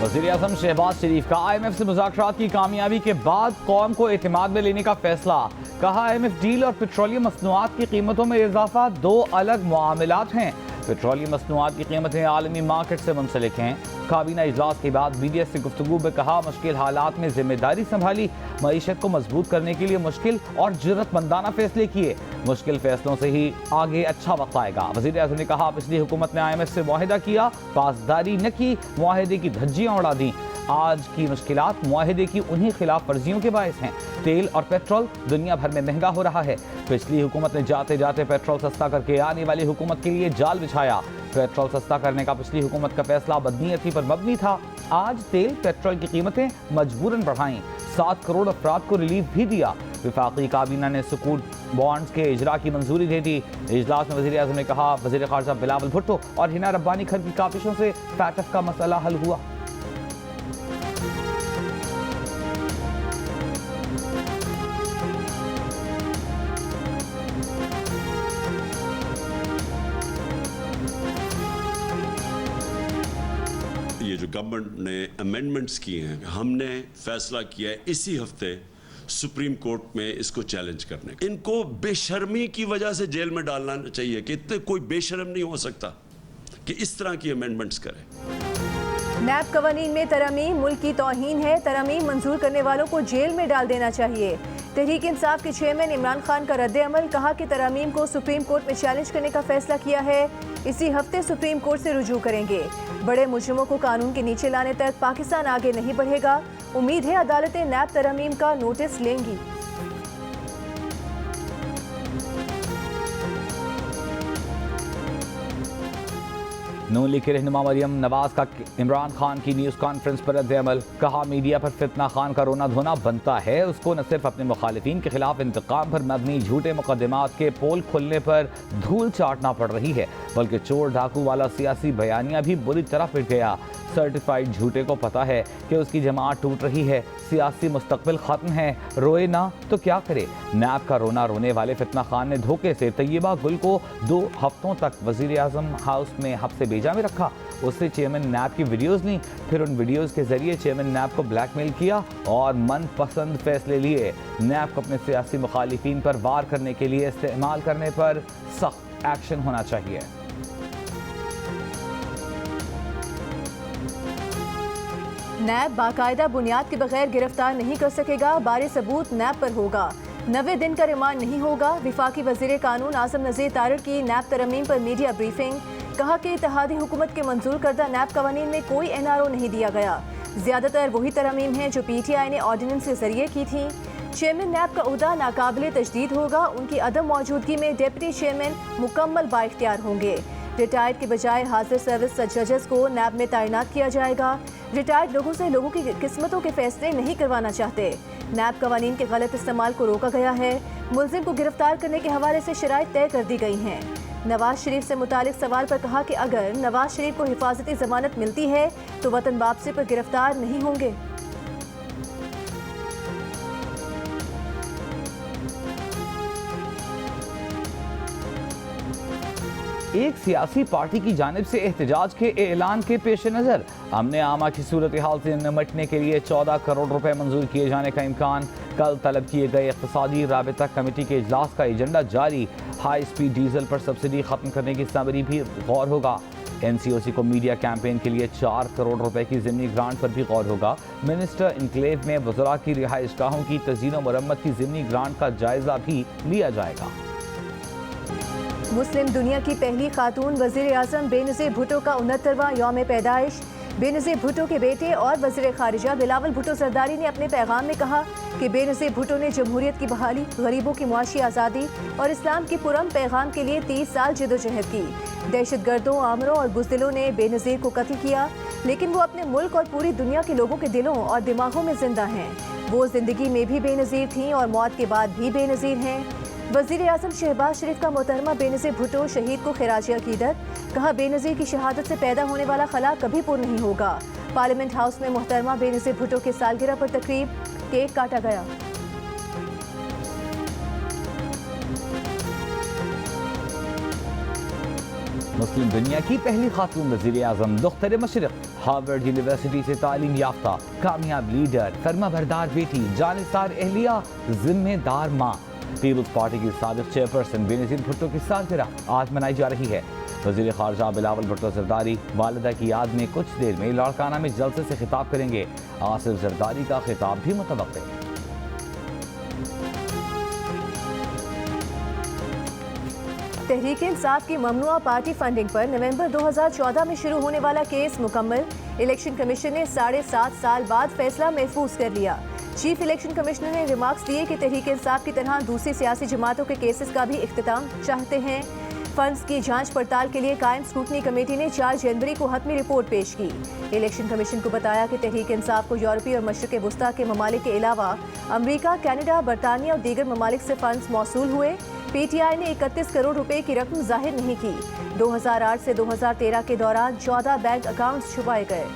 वज़ीर-ए-आज़म शहबाज शरीफ का IMF से मुज़ाकरात की कामयाबी के बाद कौम को एतमाद में लेने का फैसला। कहा IMF डील और पेट्रोलियम मसनूआत की कीमतों में इजाफा दो अलग मामलात हैं। पेट्रोलियम मसनूआत की कीमतें आलमी मार्केट से मुंसलिक हैं। काबीना इजलास के बाद मीडिया से गुफ्तगू में कहा, मुश्किल हालात में जिम्मेदारी संभाली, मईशत को मजबूत करने के लिए मुश्किल और जुर्रतमंदाना फैसले किए। मुश्किल फैसलों से ही आगे अच्छा वक्त आएगा। वज़ीर-ए-आज़म ने कहा, पिछली हुकूमत ने IMF से मुआहिदा किया, पासदारी न की, मुआहिदे की धज्जियां उड़ा दी। आज की मुश्किलात मुआहिदे की उन्हीं खिलाफ वर्जियों के बायस हैं। तेल और पेट्रोल दुनिया भर में महंगा हो रहा है। पिछली हुकूमत ने जाते जाते पेट्रोल सस्ता करके आने वाली हुकूमत के लिए जाल बिछाया। पेट्रोल सस्ता करने का पिछली हुकूमत का फैसला बदनीयती पर मबनी था। आज तेल पेट्रोल की कीमतें मजबूरन बढ़ाई। 7 करोड़ अफराद को रिलीफ भी दिया। वफाकी काबीना ने सुकून बॉन्ड्स के इजरा की मंजूरी दे दी। इजलास में वज़ीर-ए-आज़म ने कहा, वज़ीर ख़ारजा बिलावल भुट्टो और हिना रब्बानी खर की काबिशों से फैटफ का मसला हल हुआ। ये जो गवर्नमेंट ने अमेंडमेंट्स किए हैं, हमने फैसला किया है इसी हफ्ते सुप्रीम कोर्ट में इसको चैलेंज करने। इनको बेशर्मी की वजह से जेल में डालना चाहिए कि इतने कोई बेशर्म नहीं हो सकता कि इस तरह की अमेंडमेंट्स करे। नैब कवानीन में तरमीम मुल्क की तौहीन है। तरमीम मंजूर करने वालों को जेल में डाल देना चाहिए। तहरीक इंसाफ के चेयरमैन इमरान खान का रद्द अमल। कहा कि तरमीम को सुप्रीम कोर्ट में चैलेंज करने का फैसला किया है। इसी हफ्ते सुप्रीम कोर्ट से रुजू करेंगे। बड़े मुजरिमों को कानून के नीचे लाने तक पाकिस्तान आगे नहीं बढ़ेगा। उम्मीद है अदालतें नैब तरमीम का नोटिस लेंगी। नून लीग के रहनुमा मरियम नवाज का इमरान खान की न्यूज़ कॉन्फ्रेंस पर रद्द अमल। कहा, मीडिया पर फितना खान का रोना धोना बनता है। उसको न सिर्फ अपने मुखालिफिन के खिलाफ इंतकाम पर मबनी झूठे मुकदमात के पोल खुलने पर धूल चाटना पड़ रही है, बल्कि चोर डाकू वाला सियासी बयानिया भी बुरी तरह पिट गया। सर्टिफाइड झूठे को पता है कि उसकी जमात टूट रही है, सियासी मुस्तकबिल खत्म है, रोए ना तो क्या करे। नैब का रोना रोने वाले फितना खान ने धोखे से तैयबा गुल को 2 हफ्तों तक वज़ीर-ए-आज़म हाउस में हफ्ते बेजा में रखा। उससे चेयरमैन नैब की वीडियोस ली, फिर उन वीडियोस के जरिए चेयरमैन नैब को ब्लैकमेल किया और मनपसंद फैसले लिए। नैब को अपने सियासी मुखालिफिन पर वार करने के लिए इस्तेमाल करने पर सख्त एक्शन होना चाहिए। नैब बाकायदा बुनियाद के बगैर गिरफ्तार नहीं कर सकेगा। बारे सबूत नैब पर होगा। 90 दिन का रिमांड नहीं होगा। विफाकी वज़ीर कानून आज़म नज़ीर तारिक की नैब तरमीम पर मीडिया ब्रीफिंग। कहा कि इत्तेहादी हुकूमत के मंजूर करदा नैब कवानीन में कोई NRO नहीं दिया गया। ज़्यादातर वही तरमीम हैं जो PTI ने ऑर्डिनेंस के जरिए की थी। चेयरमैन नैब का उहदा नाकाबिले तजदीद होगा। उनकी अदम मौजूदगी में डिप्टी चेयरमैन मुकम्मल बाइख्तियार होंगे। रिटायर्ड के बजाय हाजिर सर्विस जजेस को नैब में तैनात किया जाएगा। रिटायर्ड लोगों से लोगों की किस्मतों के फैसले नहीं करवाना चाहते। नैब कवानीन के गलत इस्तेमाल को रोका गया है। मुलजिम को गिरफ्तार करने के हवाले से शराइत तय कर दी गई हैं। नवाज शरीफ से मुतालिक सवाल पर कहा कि अगर नवाज शरीफ को हिफाजती जमानत मिलती है तो वतन वापसी पर गिरफ्तार नहीं होंगे। एक सियासी पार्टी की जानिब से एहतजाज के ऐलान के पेश नज़र अमन आमा की सूरत हाल से निपटने के लिए 14 करोड़ रुपए मंजूर किए जाने का इम्कान। कल तलब किए गए इक़्तिसादी राबिता कमेटी के इजलास का एजेंडा जारी। हाई स्पीड डीजल पर सब्सिडी खत्म करने की समरी भी गौर होगा। NCOC को मीडिया कैंपेन के लिए 4 करोड़ रुपए की ज़िमनी ग्रांट पर भी गौर होगा। मिनिस्टर इनक्लेव में वज़रा की रिहाइशगाहों की तज़ीन व मरम्मत की ज़िमनी ग्रांट का जायजा भी लिया जाएगा। मुस्लिम दुनिया की पहली खातून वज़ीर-ए-आज़म बेनज़ीर भुट्टो का 69वां यौम पैदाइश। बेनज़ीर भुट्टो के बेटे और वज़ीर ख़ारिजा बिलावल भुट्टो ज़रदारी ने अपने पैगाम में कहा कि बेनज़ीर भुट्टो ने जमहूरियत की बहाली, गरीबों की मुआशी आज़ादी और इस्लाम की पुरअमन पैगाम के लिए 30 साल जदोजहद की। दहशतगर्दों, आमरों और बुज़दिलों ने बेनज़ीर को कत्ल किया, लेकिन वो अपने मुल्क और पूरी दुनिया के लोगों के दिलों और दिमागों में जिंदा हैं। वो ज़िंदगी में भी बेनज़ीर थीं और मौत के बाद भी बेनज़ीर हैं। वज़ीर-ए-आज़म शहबाज शरीफ का मोहतरमा बेनज़ीर भुट्टो शहीद को खिराज अकीदत। कहा, बेनज़ीर की शहादत से पैदा होने वाला खला कभी पूर्ण नहीं होगा। पार्लियामेंट हाउस में मोहतरमा बेनज़ीर भुट्टो के सालगिरह पर तकरीब, केक काटा गया। मुस्लिम दुनिया की पहली खातून वज़ीर आज़म दुख्तर मशरिक़, हार्वर्ड यूनिवर्सिटी से तालीम याफ्ता, कामयाब लीडर, फर्मा बरदार बेटी, जानिसार अहलिया, जिम्मेदार माँ। पीपुल्स पार्टी की साबिक़ चेयरपर्सन बेनज़ीर भुट्टो की सालगिरह आज मनाई जा रही है। वज़ीर ख़ारजा बिलावल भुट्टो ज़रदारी वालिदा की याद में कुछ देर में लाड़काना में जलसे से खिताब करेंगे। आसिफ ज़रदारी का खिताब भी मुतवक्किल है। तहरीक इंसाफ की ममनुआ पार्टी फंडिंग पर नवंबर 2014 में शुरू होने वाला केस मुकम्मल। इलेक्शन कमीशन ने 7.5 साल बाद फैसला महफूज कर लिया। चीफ इलेक्शन कमिश्नर ने रिमार्क्स दिए कि तहरीक इंसाफ की तरह दूसरी सियासी जमातों के केसेस का भी इख्तिताम चाहते हैं। फंड्स की जांच पड़ताल के लिए कायम स्क्रूटनी कमेटी ने 4 जनवरी को हतमी रिपोर्ट पेश की। इलेक्शन कमीशन को बताया कि तहरीक इंसाफ को यूरोपीय और मशरिक़ वुस्ता के ममालिक के अलावा अमरीका, कनाडा, बरतानिया और दीगर ममालिक से फंड्स मौसूल हुए। पीटीआई ने 31 करोड़ रुपए की रकम जाहिर नहीं की। 2008 से 2013 के दौरान 14 बैंक अकाउंट्स छुपाए गए।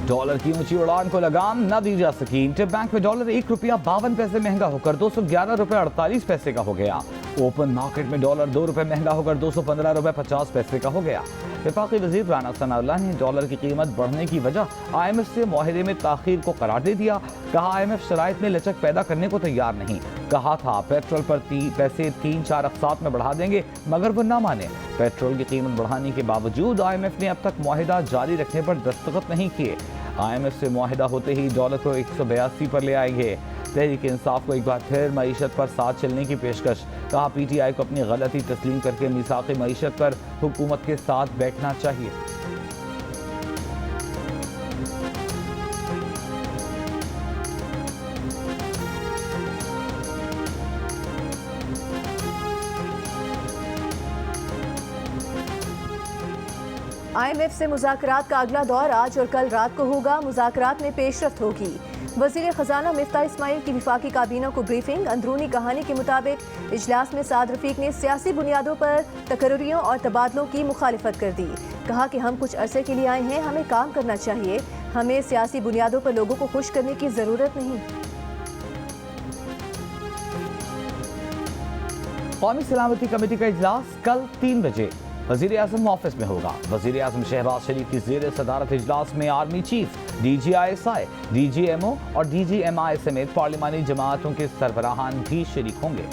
डॉलर की ऊंची उड़ान को लगाम न दी जा सकी। इंटरबैंक में डॉलर 1 रुपया 52 पैसे महंगा होकर 211 रुपए 48 पैसे का हो गया। ओपन मार्केट में डॉलर 2 रुपए महंगा होकर 215 रुपए 50 पैसे का हो गया। वफाकी वज़ीर राना सनाउल्लाह ने डॉलर की कीमत बढ़ने की वजह IMF से मुआहदे में ताख़ीर को करार दे दिया। कहा IMF शराइत में लचक पैदा करने को तैयार नहीं। कहा था पेट्रोल पर पैसे 3-4 अक़सात में बढ़ा देंगे, मगर वो ना माने। पेट्रोल की कीमत बढ़ाने के बावजूद IMF ने अब तक मुआहदा जारी रखने पर दस्तखत नहीं किए। IMF से मुआहदा होते ही डॉलर को 182 पर ले आएंगे। तहरीक इंसाफ को एक बार फिर मईशत पर साथ चलने की पेशकश। कहा PTI को अपनी गलती तस्लीम करके मिसाक़ी मईशत पर हुकूमत के साथ बैठना चाहिए। IMF से मुज़ाकरात का अगला दौर आज और कल रात को होगा। मुज़ाकरात में पेशरफ्त होगी। वज़ीर ख़जाना मिफ्ताह इस्माइल की वफाकी काबीना को ब्रीफिंग। अंदरूनी कहानी के मुताबिक इजलास में साद रफ़ीक ने सियासी बुनियादों पर तकर्रियों और तबादलों की मुखालिफत कर दी। कहा कि हम कुछ अरसे के लिए आए हैं, हमें काम करना चाहिए, हमें सियासी बुनियादों पर लोगों को खुश करने की ज़रूरत नहीं। कौमी सलामती कमेटी का इजलास कल 3 बजे वज़ीर आज़म ऑफिस में होगा। वज़ीर आज़म शहबाज शरीफ की ज़ेर सदारत इजलास में आर्मी चीफ, DGISI, DGMO और DGMI समेत पार्लिमानी जमातों के सरबराहान भी शरीक होंगे।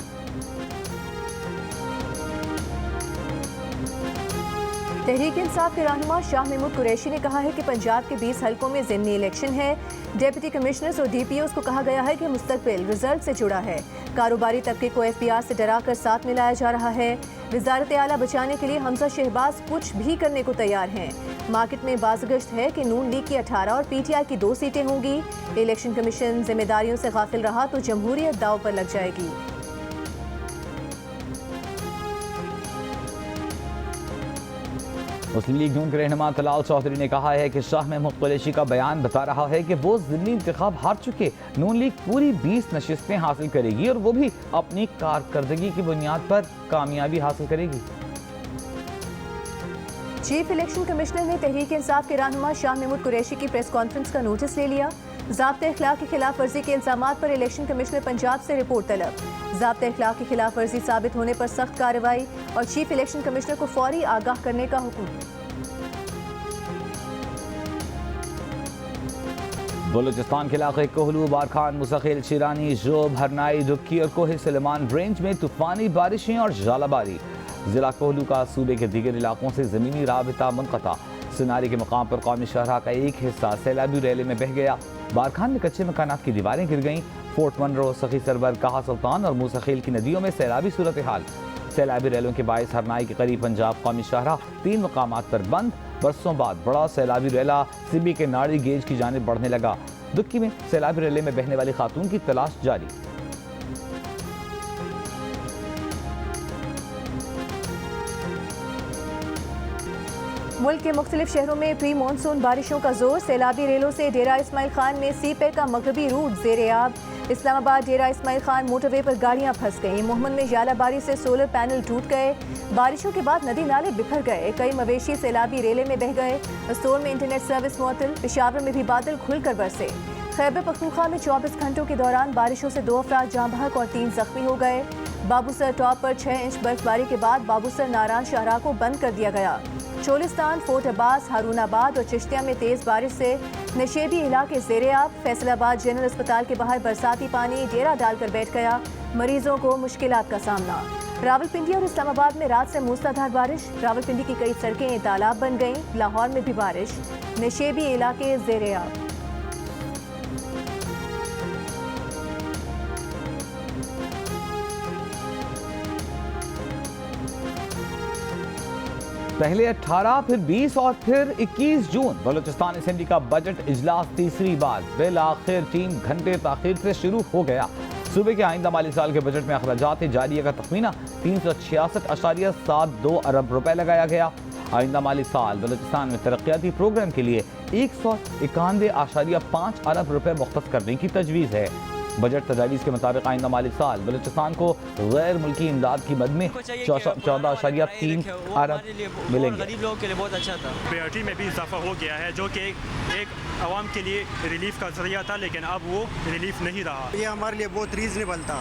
तहरीक इंसाफ के रहनुमा शाह महमूद कुरैशी ने कहा है कि पंजाब के 20 हलकों में ज़िमनी इलेक्शन है। डिप्टी कमिश्नर्स और DPOs को कहा गया है कि मुस्तकबिल रिजल्ट से जुड़ा है। कारोबारी तबके को FBR से डराकर साथ में लाया जा रहा है। वज़ारत आला बचाने के लिए हमजा शहबाज कुछ भी करने को तैयार हैं। मार्केट में बाज़गश्त है कि नून लीग की 18 और PTI की 2 सीटें होंगी। इलेक्शन कमीशन जिम्मेदारियों से गाफिल रहा तो जमहूरियत दाव पर लग जाएगी। मुस्लिम लीग नून के रहनुमा तलाल चौधरी ने कहा है कि शाह महमूद कुरैशी का बयान बता रहा है कि वो ज़िमनी इंतखाब हार चुके। नून लीग पूरी 20 नशिस्तें हासिल करेगी और वो भी अपनी कारकर्दगी की बुनियाद पर कामयाबी हासिल करेगी। चीफ इलेक्शन कमिश्नर ने तहरीक इंसाफ के रहनुमा शाह महमूद कुरैशी की प्रेस कॉन्फ्रेंस का नोटिस ले लिया। ज़ाब्ते इख्लाक की खिलाफ वर्जी के इल्ज़ामात पर इलेक्शन कमिश्नर पंजाब से रिपोर्ट तलब। ज़ाब्ते इख्लाक की खिलाफ वर्जी साबित होने पर सख्त कार्रवाई और चीफ इलेक्शन कमिश्नर को फौरी आगाह करने का हुक्म। बलूचिस्तान के इलाके कोहलू, बारखान, मुसखिल, शिरानी, जोब, हरनाई, दुक्की और कोहे सलेमान रेंज में तूफानी बारिशें और झालाबारी। जिला कोहलू का सूबे के दीगर इलाकों से ज़मीनी राबिता मुनक़ता। सिनारी के मकाम पर कौमी शाहराह का एक हिस्सा सैलाबी रैली में बह गया। बारखान में कच्चे मकानात की दीवारें गिर गईं। फोर्ट मनरो, सखी सरवर, कहा सुल्तान और मुसखिल की नदियों में सैलाबी सूरत हाल। सैलाबी रैलियों के बायस हरनाई के करीब पंजाब कौमी शाहराह 3 मकामात पर बंद। बरसों बाद बड़ा सैलाबी रैला सिबी के नाड़ी गेज की जानिब बढ़ने लगा। दुक्की में सैलाबी रैले में बहने वाली खातून की तलाश जारी। मुल्क के मुख्तलिफ शहरों में प्री मानसून बारिशों का जोर। सैलाबी रेलों से डेरा इस्माइल खान में सीपे का मगरबी रूट ज़ेर-ए-आब। इस्लामाबाद डेरा इस्माइल खान मोटरवे पर गाड़ियां फंस गईं। मोहम्मद में जालाबारी से सोलर पैनल टूट गए। बारिशों के बाद नदी नाले बिखर गए। कई मवेशी सैलाबी रेले में बह गए। अस्तोर में इंटरनेट सर्विस मुअत्तल। पेशावर में भी बादल खुलकर बरसे। खैबर पख्तूनख्वा में 24 घंटों के दौरान बारिशों से 2 अफराद जाँ बहक और 3 जख्मी हो गए। बाबूसर टॉप पर 6 इंच बर्फबारी के बाद बाबूसर नारायण शाहराह को बंद कर दिया गया। चोलिस्तान, फोर्ट अब्बास, हारूनाबाद और चिश्तिया में तेज बारिश से नशेबी इलाके ज़ेरे-आब। फैसलाबाद जनरल अस्पताल के बाहर बरसाती पानी डेरा डालकर बैठ गया, मरीजों को मुश्किलात का सामना। रावलपिंडी और इस्लामाबाद में रात से मूसलाधार बारिश। रावलपिंडी की कई सड़कें तालाब बन गईं। लाहौर में भी बारिश, नशेबी इलाके ज़ेरे-आब। पहले 18, फिर 20 और फिर 21 जून बलूचिस्तान असेंबली का बजट इजलास तीसरी बार बिल आखिर 3 घंटे ताखीर से शुरू हो गया। सूबे के आइंदा माली साल के बजट में अखराजात जारिया का तखमीना 366.72 अरब रुपए लगाया गया। आइंदा माली साल बलूचिस्तान में तरक्याती प्रोग्राम के लिए 191.5 अरब रुपए मुख्तस करने की तजवीज़ है। बजट तजावीज़ के मुताबिक आइंदा माली साल बलूचिस्तान को गैर मुल्की इमदाद की मद में 14.3 अरब मिलेंगे। गरीब लोगों के लिए बहुत अच्छा था। प्रायोरिटी में भी इजाफा हो गया है, जो कि एक आवाम के लिए रिलीफ का जरिया था, लेकिन अब वो रिलीफ नहीं रहा। ये हमारे लिए बहुत रीजनेबल था।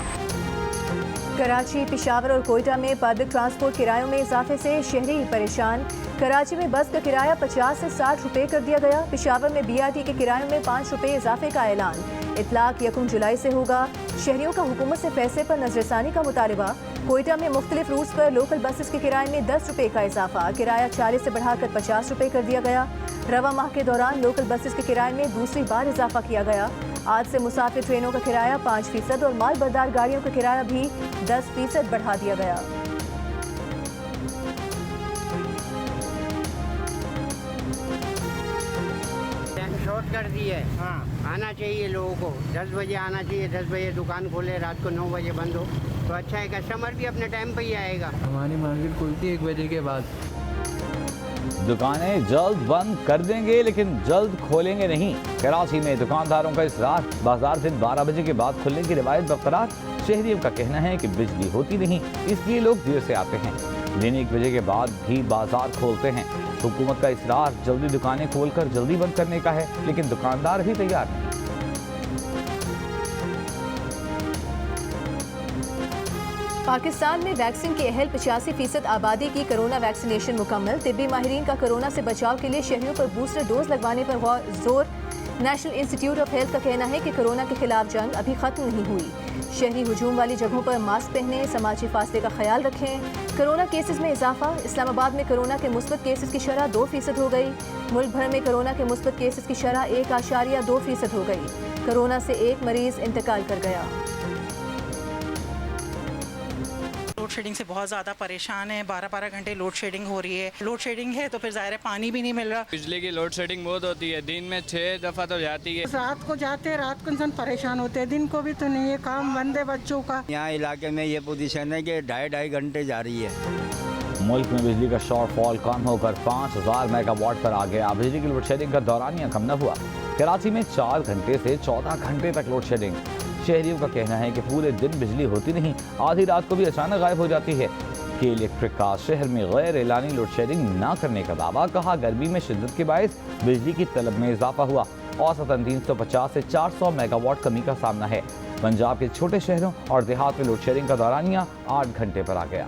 कराची, पेशावर और कोयटा में पब्लिक ट्रांसपोर्ट किरायों में इजाफे से शहरी परेशान। कराची में बस का किराया 50 से 60 रुपए कर दिया गया। पेशावर में BRT के किरायों में 5 रुपए इजाफे का ऐलान। इतलाक 1 जुलाई से होगा। शहरियों का हुकूमत से फैसले पर नजरसानी का मुतालबा। कोयटा में मुख्तलिफ रूट्स पर लोकल बसेस के किराए में 10 रुपए का इजाफा। किराया 40 से बढ़ाकर 50 रुपए कर दिया गया। रवा माह के दौरान लोकल बसेस के किराए में दूसरी बार इजाफा किया गया। आज से मुसाफिर ट्रेनों का किराया 5% और माल बरदार गाड़ियों का किराया भी 10% बढ़ा दिया गया। शॉर्ट कर दी है। आना चाहिए लोगों को, 10 बजे आना चाहिए। 10 बजे दुकान खोले, रात को 9 बजे बंद हो तो अच्छा है। कस्टमर भी अपने टाइम पे ही आएगा। हमारी मार्केट खुलती है 1 बजे के बाद। दुकानें जल्द बंद कर देंगे लेकिन जल्द खोलेंगे नहीं। कराची में दुकानदारों का इसरार, बाजार दिन 12 बजे के बाद खुलने की रिवायत बरकरार। शहरियों का कहना है कि बिजली होती नहीं, इसलिए लोग देर से आते हैं। दिन 1 बजे के बाद भी बाजार खोलते हैं। हुकूमत का इसरार जल्दी दुकानें खोलकर जल्दी बंद करने का है, लेकिन दुकानदार ही तैयार नहीं। पाकिस्तान में वैक्सीन की अहल 85% आबादी की कोरोना वैक्सीनेशन मुकम्मल। तिब्बी माहिरीन का कोरोना से बचाव के लिए शहरियों पर बूस्टर डोज लगवाने पर जोर। नेशनल इंस्टीट्यूट ऑफ हेल्थ का कहना है कि कोरोना के खिलाफ जंग अभी खत्म नहीं हुई। शहरी हुजूम वाली जगहों पर मास्क पहने, समाजी फासले का ख्याल रखें। कोरोना केसेस में इजाफा। इस्लामाबाद में कोरोना के मुस्बत केसेस की शरह 2% हो गई। मुल्क भर में कोरोना के मुस्बत केसेस की शरह 1.2% हो गई। कोरोना से एक मरीज इंतकाल कर गया। लोड शेडिंग से बहुत ज़्यादा परेशान है। 12-12 घंटे लोड शेडिंग हो रही है। लोड शेडिंग है तो फिर ज़ाहिर है पानी भी नहीं मिल रहा। बिजली की लोड शेडिंग बहुत होती है, दिन में 6 दफ़ा तो जाती है। रात को जाते, रात को इंसान परेशान होते हैं, दिन को भी तो नहीं है। काम बंद है बच्चों का। यहाँ इलाके में ये पोजीशन है कि 2.5 घंटे जा रही है। मुल्क में बिजली का शॉर्टफॉल कम होकर 5000 मेगावाट पर आ गया। बिजली की लोड शेडिंग का दौरानिया कम न हुआ। कराची में 4 घंटे से 14 घंटे तक लोड शेडिंग। शहरियों का कहना है कि पूरे दिन बिजली होती नहीं, आधी रात को भी अचानक गायब हो जाती है। कि इलेक्ट्रिक का शहर में गैर एलानी लोड शेडिंग न करने का दावा। कहा गर्मी में शिद्दत के बायस बिजली की तलब में इजाफा हुआ। औसतन 350 से 400 मेगावाट कमी का सामना है। पंजाब के छोटे शहरों और देहात में लोड शेडिंग का दौरानिया 8 घंटे पर आ गया।